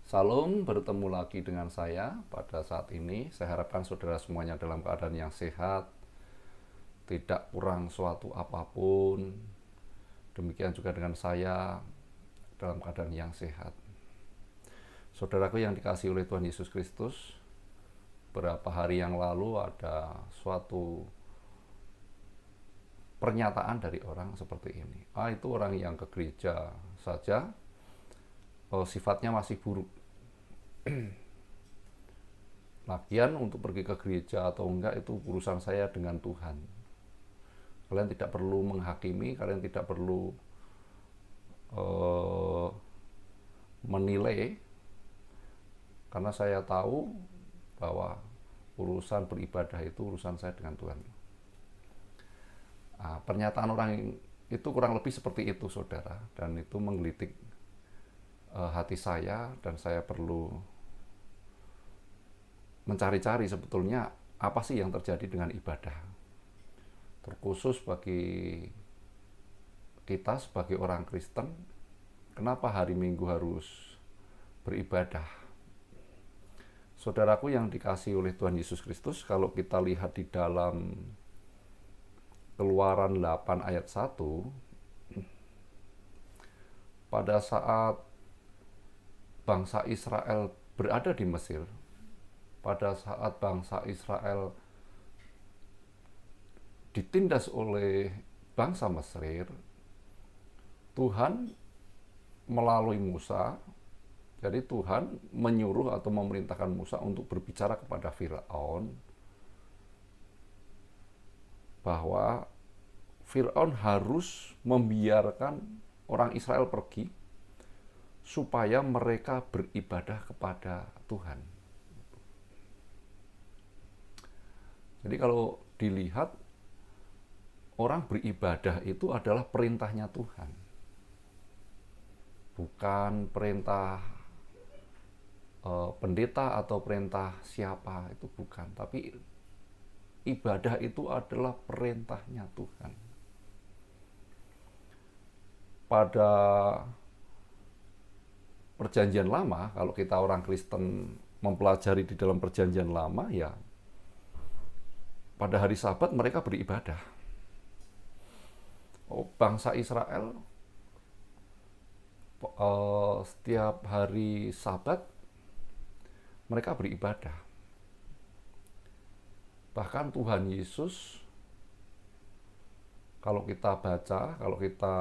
Salam, bertemu lagi dengan saya pada saat ini. Saya harapkan saudara semuanya dalam keadaan yang sehat, tidak kurang suatu apapun. Demikian juga dengan saya dalam keadaan yang sehat. Saudaraku yang dikasihi oleh Tuhan Yesus Kristus, beberapa hari yang lalu ada suatu pernyataan dari orang seperti ini. Itu orang yang ke gereja saja, sifatnya masih buruk. Lagian untuk pergi ke gereja atau enggak itu urusan saya dengan Tuhan. Kalian tidak perlu menghakimi, kalian tidak perlu uh, menilai, karena saya tahu bahwa urusan beribadah itu urusan saya dengan Tuhan. Pernyataan orang itu kurang lebih seperti itu, saudara, dan itu menggelitik hati saya, dan saya perlu mencari-cari sebetulnya apa sih yang terjadi dengan ibadah. Terkhusus bagi kita sebagai orang Kristen, kenapa hari Minggu harus beribadah? Saudaraku yang dikasihi oleh Tuhan Yesus Kristus, kalau kita lihat di dalam Keluaran 8 ayat 1, pada saat bangsa Israel berada di Mesir, pada saat bangsa Israel ditindas oleh bangsa Mesir, Tuhan melalui Musa, jadi Tuhan menyuruh atau memerintahkan Musa untuk berbicara kepada Firaun bahwa Firaun harus membiarkan orang Israel pergi supaya mereka beribadah kepada Tuhan. Jadi kalau dilihat, orang beribadah itu adalah perintahnya Tuhan, bukan perintah pendeta atau perintah siapa, itu bukan. Tapi ibadah itu adalah perintahnya Tuhan. Pada Perjanjian Lama, kalau kita orang Kristen mempelajari di dalam Perjanjian Lama, ya pada hari Sabat mereka beribadah. Bangsa Israel setiap hari Sabat mereka beribadah. Bahkan Tuhan Yesus, kalau kita baca, kalau kita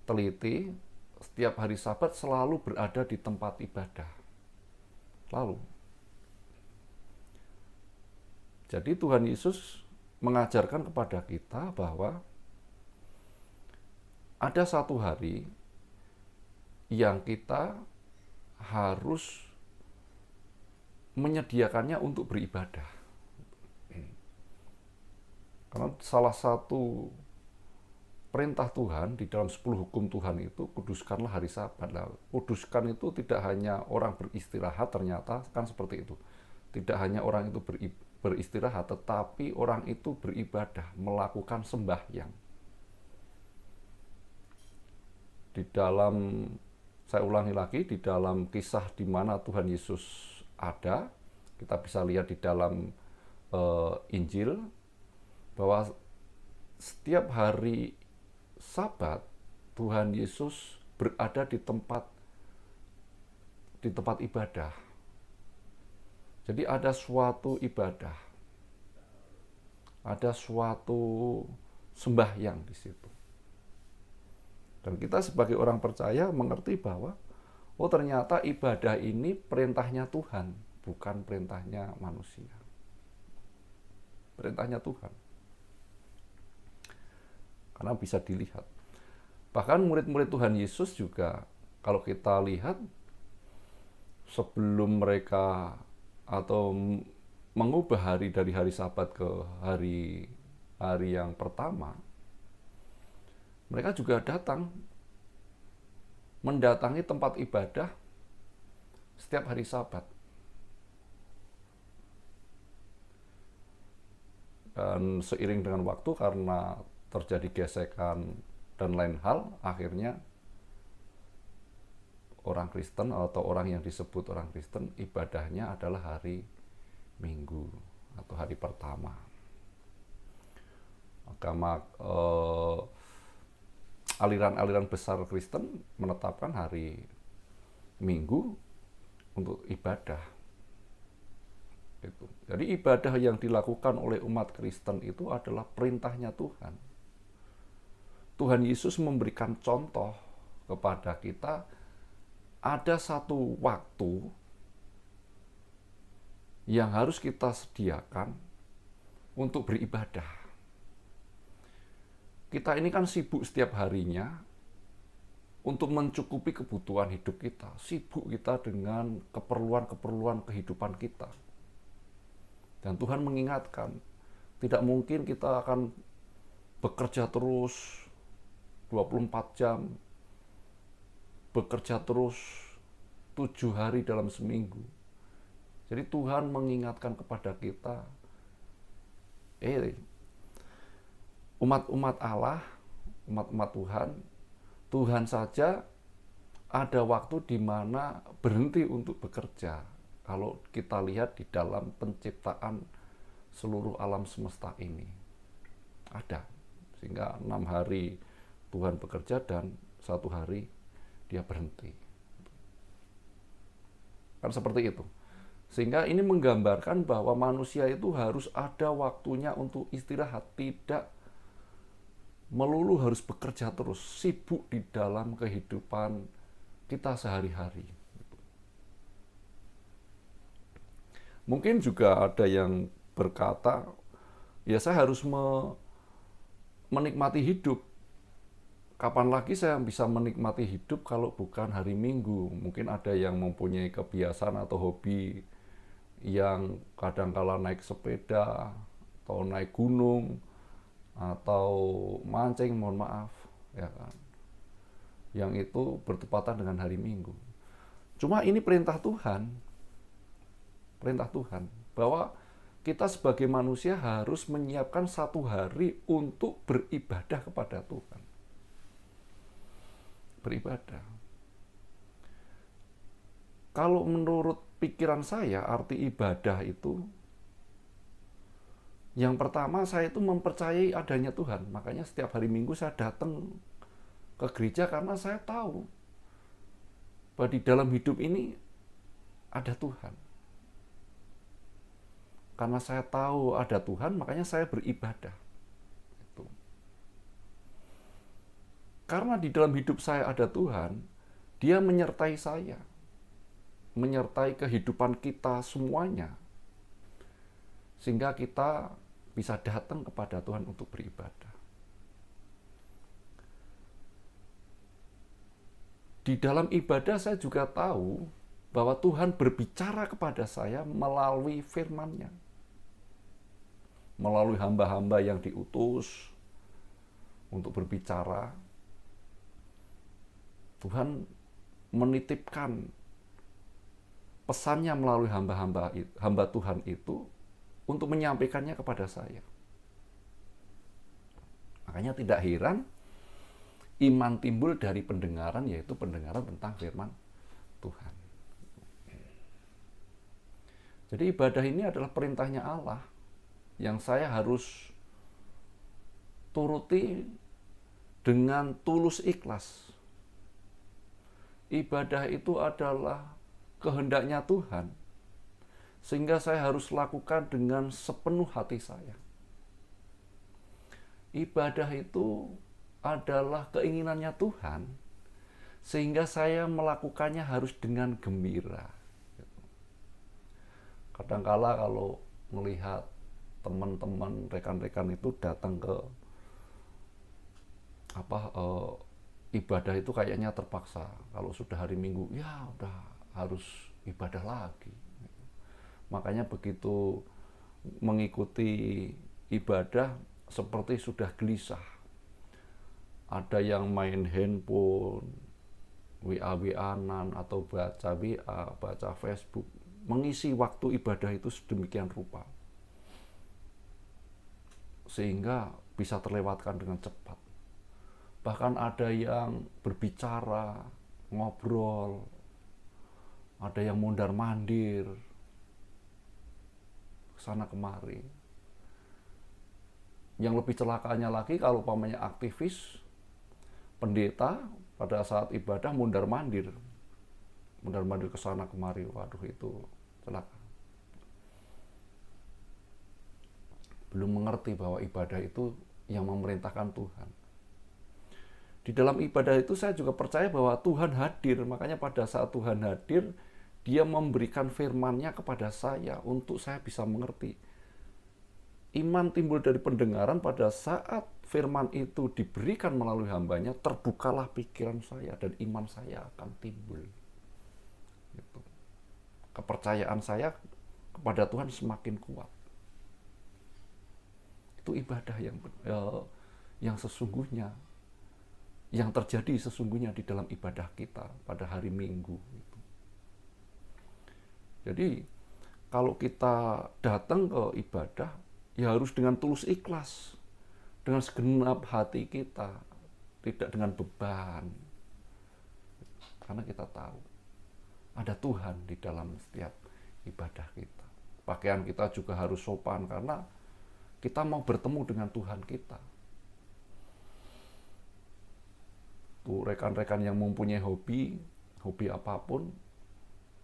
teliti, setiap hari Sabat selalu berada di tempat ibadah. Lalu, jadi Tuhan Yesus mengajarkan kepada kita bahwa ada satu hari yang kita harus menyediakannya untuk beribadah. Karena salah satu perintah Tuhan di dalam 10 hukum Tuhan itu, kuduskanlah hari Sabat. Kuduskan itu tidak hanya orang beristirahat, ternyata kan seperti itu. Tidak hanya orang itu beristirahat, tetapi orang itu beribadah, melakukan sembahyang. Di dalam, saya ulangi lagi, di dalam kisah di mana Tuhan Yesus ada, kita bisa lihat di dalam Injil, bahwa setiap hari Sabat Tuhan Yesus berada di tempat ibadah. Jadi ada suatu ibadah, ada suatu sembahyang di situ. Dan kita sebagai orang percaya mengerti bahwa ternyata ibadah ini perintahnya Tuhan, bukan perintahnya manusia. Perintahnya Tuhan. Karena bisa dilihat. Bahkan murid-murid Tuhan Yesus juga, kalau kita lihat, sebelum mereka atau mengubah hari dari hari Sabat ke hari yang pertama, mereka juga mendatangi tempat ibadah setiap hari Sabat. Dan seiring dengan waktu, karena terjadi gesekan dan lain hal, akhirnya orang Kristen atau orang yang disebut orang Kristen, ibadahnya adalah hari Minggu atau hari pertama. Aliran-aliran besar Kristen menetapkan hari Minggu untuk ibadah. Jadi ibadah yang dilakukan oleh umat Kristen itu adalah perintahnya Tuhan. Tuhan Yesus memberikan contoh kepada kita, ada satu waktu yang harus kita sediakan untuk beribadah. Kita ini kan sibuk setiap harinya untuk mencukupi kebutuhan hidup kita. Sibuk kita dengan keperluan-keperluan kehidupan kita. Dan Tuhan mengingatkan, tidak mungkin kita akan bekerja terus 24 jam, bekerja terus 7 hari dalam seminggu. Jadi Tuhan mengingatkan kepada kita, umat-umat Allah, umat-umat Tuhan saja ada waktu di mana berhenti untuk bekerja. Kalau kita lihat di dalam penciptaan seluruh alam semesta ini, ada. Sehingga 6 hari Tuhan bekerja dan 1 hari dia berhenti. Kan seperti itu. Sehingga ini menggambarkan bahwa manusia itu harus ada waktunya untuk istirahat, tidak melulu harus bekerja terus, sibuk di dalam kehidupan kita sehari-hari. Mungkin juga ada yang berkata, ya saya harus menikmati hidup. Kapan lagi saya bisa menikmati hidup kalau bukan hari Minggu? Mungkin ada yang mempunyai kebiasaan atau hobi yang kadang-kala naik sepeda, atau naik gunung, atau mancing, mohon maaf, ya kan? Yang itu bertepatan dengan hari Minggu. Cuma ini perintah Tuhan, bahwa kita sebagai manusia harus menyiapkan 1 hari untuk beribadah kepada Tuhan. Beribadah. Kalau menurut pikiran saya, arti ibadah itu, yang pertama saya itu mempercayai adanya Tuhan. Makanya setiap hari Minggu saya datang ke gereja karena saya tahu bahwa di dalam hidup ini ada Tuhan. Karena saya tahu ada Tuhan, makanya saya beribadah. Itu. Karena di dalam hidup saya ada Tuhan, Dia menyertai saya, menyertai kehidupan kita semuanya, sehingga kita bisa datang kepada Tuhan untuk beribadah. Di dalam ibadah saya juga tahu bahwa Tuhan berbicara kepada saya melalui firman-Nya, melalui hamba-hamba yang diutus untuk berbicara. Tuhan menitipkan pesannya melalui hamba Tuhan itu untuk menyampaikannya kepada saya. Makanya tidak heran iman timbul dari pendengaran, yaitu pendengaran tentang firman Tuhan. Jadi ibadah ini adalah perintahnya Allah yang saya harus turuti dengan tulus ikhlas. Ibadah itu adalah kehendaknya Tuhan, sehingga saya harus lakukan dengan sepenuh hati saya. Ibadah itu adalah keinginannya Tuhan, sehingga saya melakukannya harus dengan gembira. Kadangkala kalau melihat teman-teman, rekan-rekan itu datang ke ibadah itu kayaknya terpaksa. Kalau sudah hari Minggu, ya udah harus ibadah lagi. Makanya begitu mengikuti ibadah seperti sudah gelisah. Ada yang main handphone, WA-WA-an atau baca WA, baca Facebook, mengisi waktu ibadah itu sedemikian rupa, sehingga bisa terlewatkan dengan cepat. Bahkan ada yang berbicara ngobrol, ada yang mondar-mandir, sana kemari. Yang lebih celakanya lagi kalau umpamanya aktivis, pendeta pada saat ibadah mondar-mandir ke sana kemari. Waduh, itu celaka. Belum mengerti bahwa ibadah itu yang memerintahkan Tuhan. Di dalam ibadah itu saya juga percaya bahwa Tuhan hadir. Makanya pada saat Tuhan hadir, Dia memberikan firman-Nya kepada saya untuk saya bisa mengerti. Iman timbul dari pendengaran. Pada saat firman itu diberikan melalui hambanya, terbukalah pikiran saya dan iman saya akan timbul. Gitu. Kepercayaan saya kepada Tuhan semakin kuat. Itu ibadah yang sesungguhnya, yang terjadi sesungguhnya di dalam ibadah kita pada hari Minggu. Gitu. Jadi kalau kita datang ke ibadah, ya harus dengan tulus ikhlas, dengan segenap hati kita, tidak dengan beban. Karena kita tahu ada Tuhan di dalam setiap ibadah kita. Pakaian kita juga harus sopan karena kita mau bertemu dengan Tuhan kita. Tuh rekan-rekan yang mempunyai hobi apapun,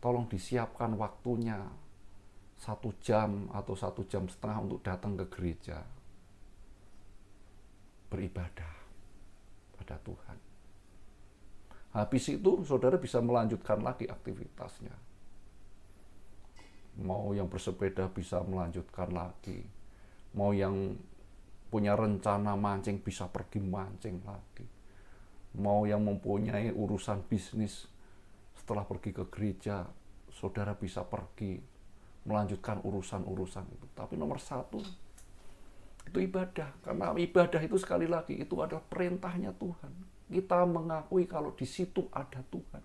tolong disiapkan waktunya 1 jam atau 1,5 jam untuk datang ke gereja beribadah pada Tuhan. Habis itu saudara bisa melanjutkan lagi aktivitasnya. Mau yang bersepeda bisa melanjutkan lagi. Mau yang punya rencana mancing bisa pergi mancing lagi. Mau yang mempunyai urusan bisnis setelah pergi ke gereja, saudara bisa pergi melanjutkan urusan-urusan itu. Tapi nomor 1 itu ibadah. Karena ibadah itu sekali lagi itu adalah perintahnya Tuhan. Kita mengakui kalau di situ ada Tuhan.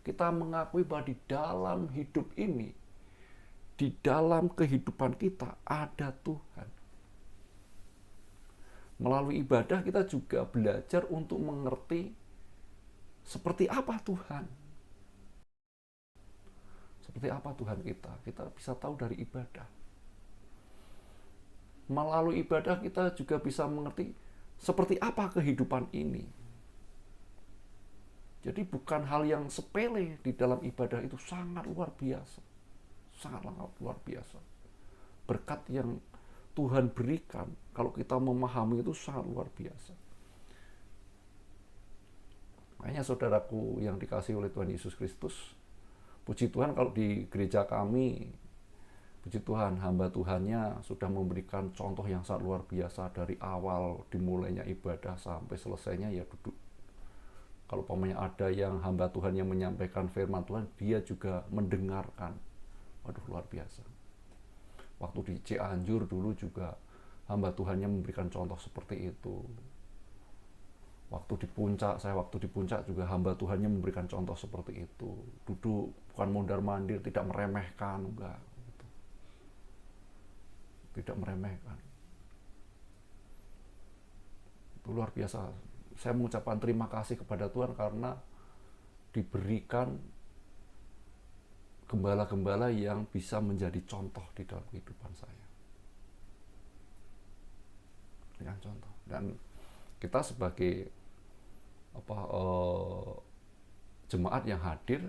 Kita mengakui bahwa di dalam hidup ini, di dalam kehidupan kita ada Tuhan. Melalui ibadah kita juga belajar untuk mengerti seperti apa Tuhan. Seperti apa Tuhan kita bisa tahu dari ibadah. Melalui ibadah kita juga bisa mengerti seperti apa kehidupan ini. Jadi bukan hal yang sepele di dalam ibadah itu sangat luar biasa. Sangat luar biasa. Berkat yang Tuhan berikan, kalau kita memahami itu sangat luar biasa. Makanya saudaraku yang dikasihi oleh Tuhan Yesus Kristus, puji Tuhan kalau di gereja kami, puji Tuhan, hamba Tuhannya sudah memberikan contoh yang sangat luar biasa dari awal dimulainya ibadah sampai selesainya ya duduk. Kalau umpamanya ada yang hamba Tuhan yang menyampaikan firman Tuhan, dia juga mendengarkan. Waduh, luar biasa. Waktu di Cianjur dulu juga hamba Tuhannya memberikan contoh seperti itu. Waktu di puncak juga hamba Tuhannya memberikan contoh seperti itu. Duduk, bukan mondar-mandir, tidak meremehkan, enggak. Gitu. Tidak meremehkan. Itu luar biasa. Saya mengucapkan terima kasih kepada Tuhan karena diberikan gembala-gembala yang bisa menjadi contoh di dalam kehidupan saya. Dengan contoh. Dan kita sebagai jemaat yang hadir,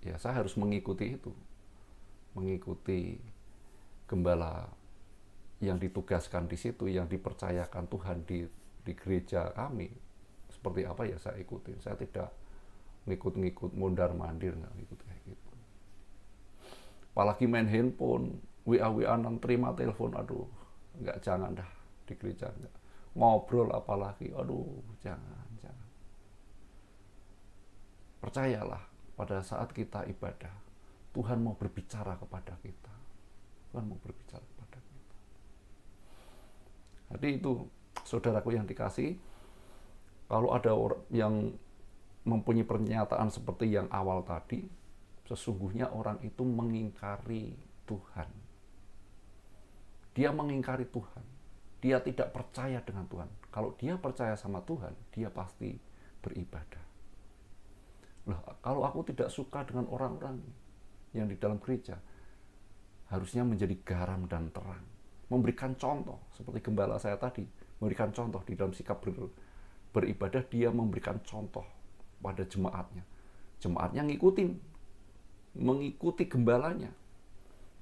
ya saya harus mengikuti itu, mengikuti gembala yang ditugaskan di situ, yang dipercayakan Tuhan di gereja kami, seperti apa ya saya ikuti. Saya tidak ngikut-ngikut mondar-mandir, nggak ngikut kayak gitu. Apalagi main handphone, WA-WA-an, terima telepon, aduh, nggak, jangan dah di gereja, nggak. Ngobrol apalagi, aduh, jangan. Percayalah, pada saat kita ibadah, Tuhan mau berbicara kepada kita. Tuhan mau berbicara kepada kita. Jadi itu, saudaraku yang dikasihi, kalau ada orang yang mempunyai pernyataan seperti yang awal tadi, sesungguhnya orang itu mengingkari Tuhan. Dia mengingkari Tuhan. Dia tidak percaya dengan Tuhan. Kalau dia percaya sama Tuhan, dia pasti beribadah. Lah, kalau aku tidak suka dengan orang-orang yang di dalam gereja, harusnya menjadi garam dan terang, memberikan contoh seperti gembala saya tadi, memberikan contoh di dalam sikap beribadah. Dia memberikan contoh pada jemaatnya mengikuti gembalanya.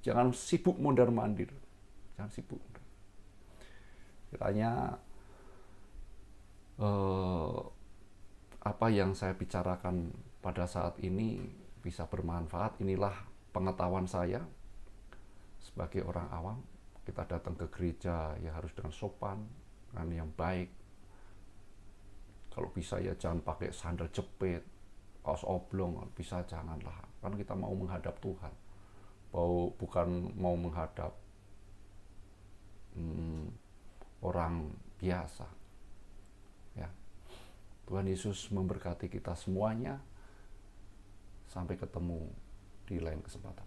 Jangan sibuk mondar mandir, jangan sibuk. Kiranya apa yang saya bicarakan pada saat ini bisa bermanfaat. Inilah pengetahuan saya sebagai orang awam. Kita datang ke gereja ya harus dengan sopan, dengan yang baik. Kalau bisa ya jangan pakai sandal jepit, kaos oblong, bisa janganlah. Kan kita mau menghadap Tuhan, bukan mau menghadap orang biasa. Ya. Tuhan Yesus memberkati kita semuanya. Sampai ketemu di lain kesempatan.